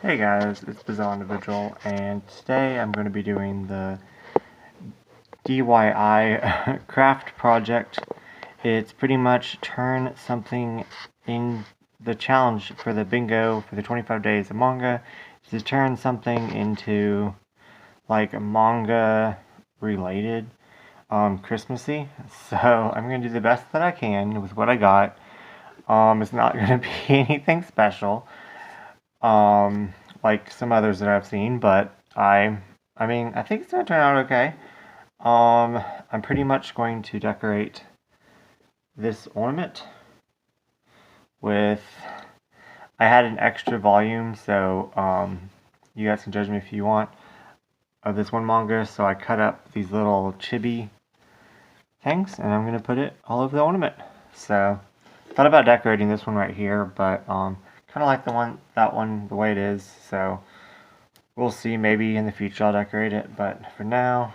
Hey guys, it's Bizarre Individual, and today I'm going to be doing the DIY craft project. It's pretty much turn something in the challenge for the bingo for the 25 days of manga, to turn something into like a manga related Christmassy. So I'm going to do the best that I can with what I got. It's not going to be anything special. Like some others that I've seen, but I think it's gonna turn out okay. I'm pretty much going to decorate this ornament with, I had an extra volume, so, you guys can judge me if you want, of this one manga, so I cut up these little chibi things, and I'm gonna put it all over the ornament. So, thought about decorating this one right here, but, kind of like that one the way it is, so we'll see. Maybe in the future I'll decorate it, but for now,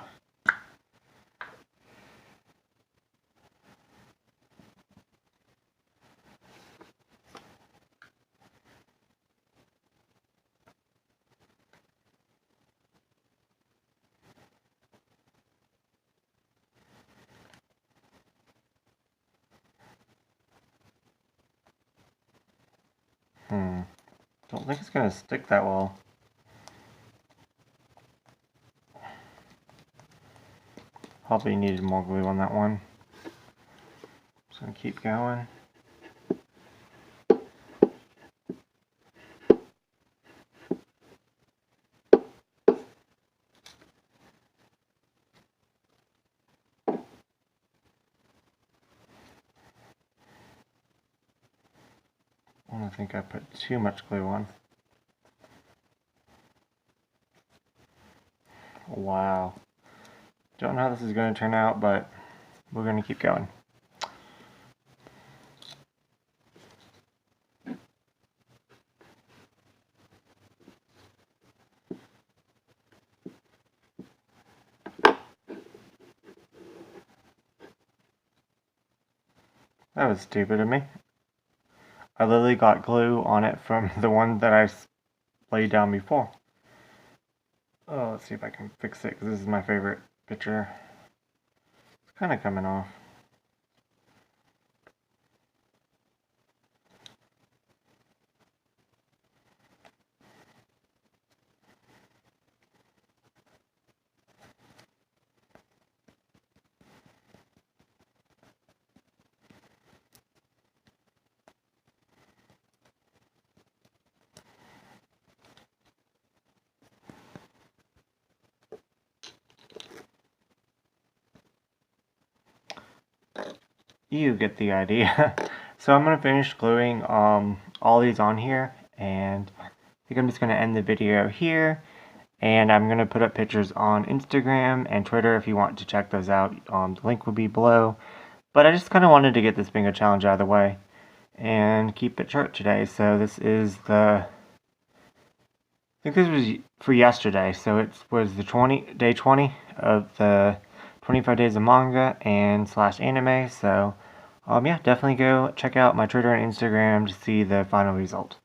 don't think it's gonna stick that well. Probably needed more glue on that one. Just gonna keep going. I think I put too much glue on. Wow. Don't know how this is going to turn out, but we're going to keep going. That was stupid of me. I literally got glue on it from the one that I laid down before. Oh, let's see if I can fix it, because this is my favorite picture. It's kind of coming off. You get the idea. So I'm going to finish gluing all these on here, and I think I'm just going to end the video here, and I'm going to put up pictures on Instagram and Twitter if you want to check those out. The link will be below, but I just kind of wanted to get this bingo challenge out of the way and keep it short today. So this is I think this was for yesterday, so it was the day 20 of the 25 days of manga and / anime. So yeah, definitely go check out my Twitter and Instagram to see the final result.